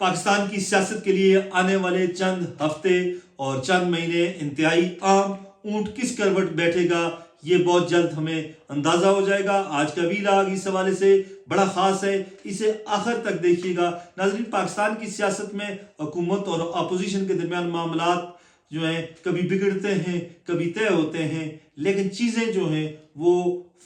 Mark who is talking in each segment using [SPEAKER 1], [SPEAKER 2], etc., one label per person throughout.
[SPEAKER 1] पाकिस्तान की सियासत के लिए आने वाले चंद हफ्ते और चंद महीने इंतहाई आम ऊंट किस करवट बैठेगा ये बहुत जल्द हमें अंदाजा हो जाएगा। आज का वीलाग इस हवाले से बड़ा खास है, इसे आखिर तक देखिएगा। नाज़रीन, पाकिस्तान की सियासत में हुकूमत और अपोजिशन के दरमियान मामलात जो हैं कभी बिगड़ते हैं कभी तय होते हैं, लेकिन चीज़ें जो हैं वो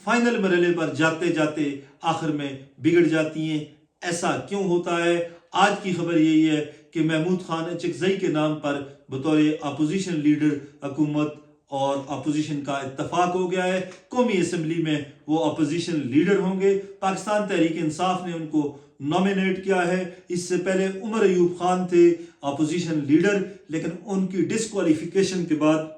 [SPEAKER 1] फाइनल मरहले पर जाते जाते आखिर में बिगड़ जाती हैं। ऐसा क्यों होता है? आज की खबर यही है कि महमूद खान अचकजई के नाम पर बतौर अपोजिशन लीडर हुकूमत और अपोजिशन का इत्तफाक हो गया है। कौमी असम्बली में वो अपोजिशन लीडर होंगे। पाकिस्तान तहरीक इंसाफ ने उनको नॉमिनेट किया है। इससे पहले उमर अयूब खान थे अपोजिशन लीडर, लेकिन उनकी डिस्क्वालिफिकेशन के बाद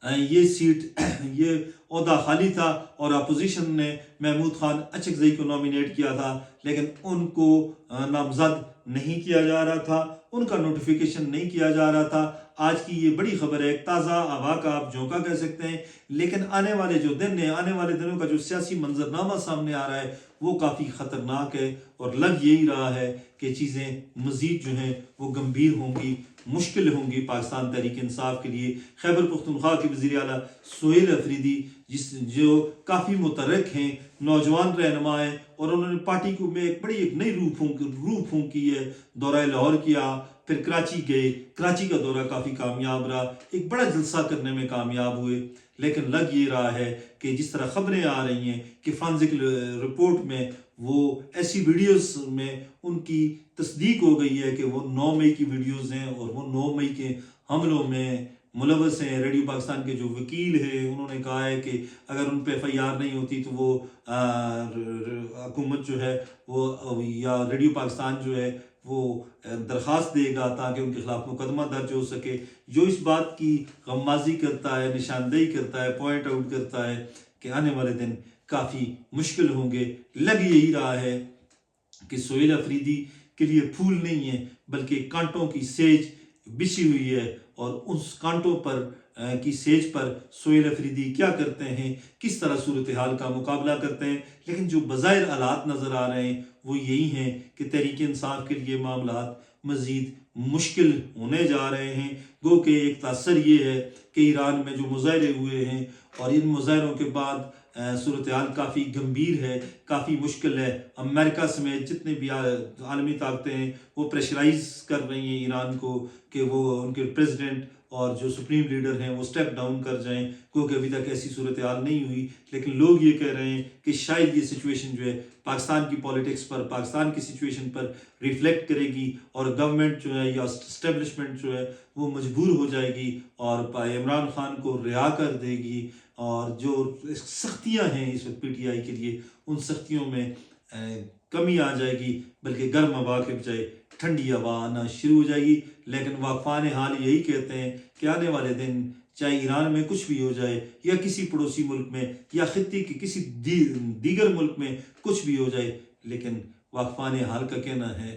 [SPEAKER 1] ये सीट ये ओहदा खाली था और अपोजिशन ने महमूद खान अचकजई को नॉमिनेट किया था, लेकिन उनको नामजद नहीं किया जा रहा था, उनका नोटिफिकेशन नहीं किया जा रहा था। आज की ये बड़ी खबर है, ताज़ा हवा का आप झोंका कह सकते हैं, लेकिन आने वाले जो दिन है, आने वाले दिनों का जो सियासी मंजरनामा सामने आ रहा है वो काफ़ी ख़तरनाक है और लग यही रहा है कि चीज़ें मज़ीद जो हैं वो गंभीर होंगी, मुश्किल होंगी पाकिस्तान तहरीक इंसाफ के लिए। खैबर पख्तूनख्वा के वज़ीर आला सुहेल अफरीदी जो काफ़ी मुतरक हैं, नौजवान रहनुमा हैं और उन्होंने पार्टी को में एक नई रूह फूंकी है। दौरा लाहौर किया, फिर कराची गए, कराची का दौरा काफ़ी कामयाब रहा, एक बड़ा जलसा करने में कामयाब हुए। लेकिन लग ये रहा है कि जिस तरह खबरें आ रही हैं कि फॉरेंसिक रिपोर्ट में वो ऐसी वीडियोस में उनकी तस्दीक हो गई है कि वो 9 मई की वीडियोस हैं और वो 9 मई के हमलों में मुलव्वस हैं। रेडियो पाकिस्तान के जो वकील हैं उन्होंने कहा है कि अगर उन पर FIR नहीं होती तो वो हुकूमत जो है वो या रेडियो पाकिस्तान जो है वो दरख्वास्त देगा ताकि उनके खिलाफ मुकदमा दर्ज हो सके। जो इस बात की गम्माजी करता है, निशानदेही करता है, पॉइंट आउट करता है कि आने वाले दिन काफ़ी मुश्किल होंगे। लग यही रहा है कि सुहेल अफरीदी के लिए फूल नहीं है बल्कि कांटों की सेज बिछी हुई है और उस कांटों पर की सेज पर सुहेल अफरीदी क्या करते हैं, किस तरह सूरत हाल का मुकाबला करते हैं। लेकिन जो बज़ाहिर हालात नज़र आ रहे हैं वो यही हैं कि तहरीक इंसाफ के लिए मामलात मज़ीद मुश्किल होने जा रहे हैं। गो कि एक तासर ये है कि ईरान में जो मुज़ाहरे हुए हैं और इन मुज़ाहरों के बाद सूरत हाल काफ़ी गंभीर है, काफ़ी मुश्किल है। अमेरिका समेत जितने भी आलमी ताकतें हैं वो प्रेशराइज कर रही हैं ईरान को कि वो उनके प्रेसिडेंट और जो सुप्रीम लीडर हैं वो स्टेप डाउन कर जाएं, क्योंकि अभी तक ऐसी सूरत हाल नहीं हुई। लेकिन लोग ये कह रहे हैं कि शायद ये सिचुएशन जो है पाकिस्तान की पॉलिटिक्स पर, पाकिस्तान की सिचुएशन पर रिफ्लेक्ट करेगी और गवर्नमेंट जो है या इस्टेब्लिशमेंट जो है वो मजबूर हो जाएगी और इमरान खान को रिहा कर देगी। और जो सख्तियाँ हैं इस वक्त PTI के लिए, उन सख्तियों में कमी आ जाएगी, बल्कि गर्म हवा के बजाय ठंडी हवा आना शुरू हो जाएगी। लेकिन वाक़फ़ान हाल यही कहते हैं कि आने वाले दिन चाहे ईरान में कुछ भी हो जाए या किसी पड़ोसी मुल्क में या खित्ते के किसी दीगर मुल्क में कुछ भी हो जाए, लेकिन वाक़फ़ान हाल का कहना है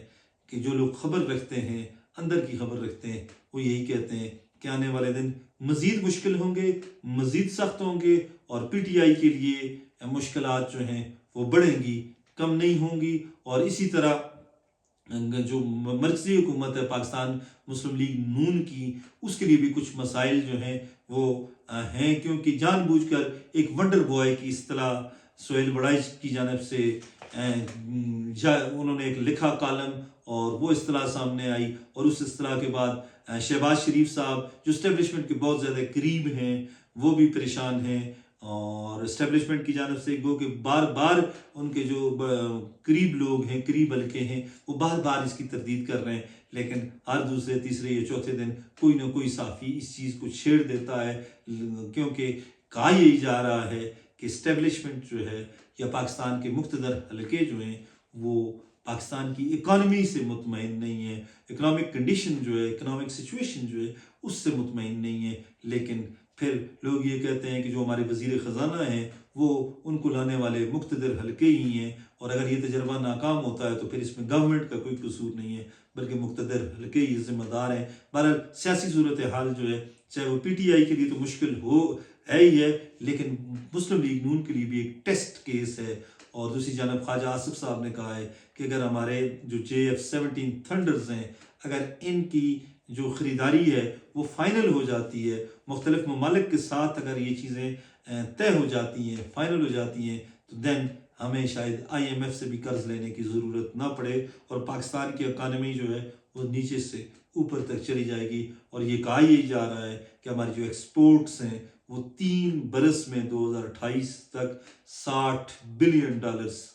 [SPEAKER 1] कि जो लोग खबर रखते हैं, अंदर की खबर रखते हैं, वो यही कहते हैं कि आने वाले दिन मज़ीद मुश्किल होंगे, मज़ीद सख्त होंगे और PTI के लिए मुश्किलात जो हैं वो बढ़ेंगी, कम नहीं होंगी। और इसी तरह जो मरकज़ी हुकूमत है पाकिस्तान मुस्लिम लीग नून की, उसके लिए भी कुछ मसाइल जो हैं वो हैं, क्योंकि जानबूझकर एक वंडर बॉय की इस्तिलाह सुहेल बड़ाई की जानिब से उन्होंने एक लिखा कॉलम और वो इस्तिलाह सामने आई और उस इस्तिलाह के बाद शहबाज शरीफ साहब जो इस्टेब्लिशमेंट के बहुत ज़्यादा करीब हैं वो भी परेशान हैं और इस्टेब्लिशमेंट की जानिब से गो कि बार बार उनके जो करीब लोग हैं, करीब हल्के हैं, वो बार बार इसकी तरदीद कर रहे हैं। लेकिन हर दूसरे तीसरे या चौथे दिन कोई ना कोई साफ़ी इस चीज़ को छेड़ देता है, क्योंकि कहा यही जा रहा है कि इस्टेब्लिशमेंट जो है या पाकिस्तान के मुख्तदर हल्के जो हैं वो पाकिस्तान की इकानमी से मुतमईन नहीं है, इकनॉमिक कंडीशन जो है, इकनॉमिक सिचुएशन जो है उससे मुतमईन नहीं है। लेकिन फिर लोग ये कहते हैं कि जो हमारे वज़ीर ख़जाना हैं वो उनको लाने वाले मुख्तदर हल्के ही हैं और अगर ये तजर्बा नाकाम होता है तो फिर इसमें गवर्नमेंट का कोई कसूर नहीं है बल्कि मुख्तदर हल्के ही ज़िम्मेदार हैं। बहरहाल सियासी सूरत हाल जो है चाहे वो PTI के लिए तो मुश्किल हो है ही है, लेकिन मुस्लिम लीग नून के लिए भी एक टेस्ट केस है اور دوسری جانب خواجہ آصف صاحب نے کہا ہے کہ اگر ہمارے جو JF-17 تھنڈرز ہیں اگر ان کی جو خریداری ہے وہ فائنل ہو جاتی ہے، مختلف ممالک کے ساتھ اگر یہ چیزیں طے ہو جاتی ہیں، فائنل ہو جاتی ہیں، تو دین ہمیں شاید IMF سے بھی قرض لینے کی ضرورت نہ پڑے اور پاکستان کی اکانومی جو ہے وہ نیچے سے اوپر تک چلی جائے گی۔ اور یہ کہا یہی جا رہا ہے کہ ہماری جو ایکسپورٹس ہیں وہ 3 برس میں 2028 تک $60 بلین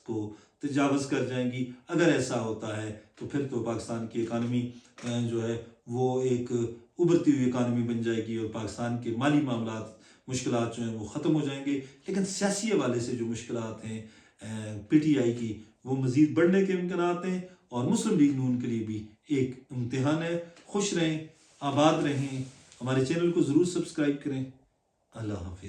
[SPEAKER 1] کو تجاوز کر جائیں گی۔ اگر ایسا ہوتا ہے تو پھر تو پاکستان کی اکانومی جو ہے وہ ایک ابھرتی ہوئی اکانومی بن جائے گی اور پاکستان کے مالی معاملات مشکلات جو ہیں وہ ختم ہو جائیں گے۔ لیکن سیاسی حوالے سے جو مشکلات ہیں PTI کی وہ مزید بڑھنے کے امکانات ہیں اور مسلم لیگ نون کے لیے بھی ایک امتحان ہے۔ خوش رہیں، آباد رہیں، ہمارے چینل کو ضرور سبسکرائب کریں۔ اللہ حافظ۔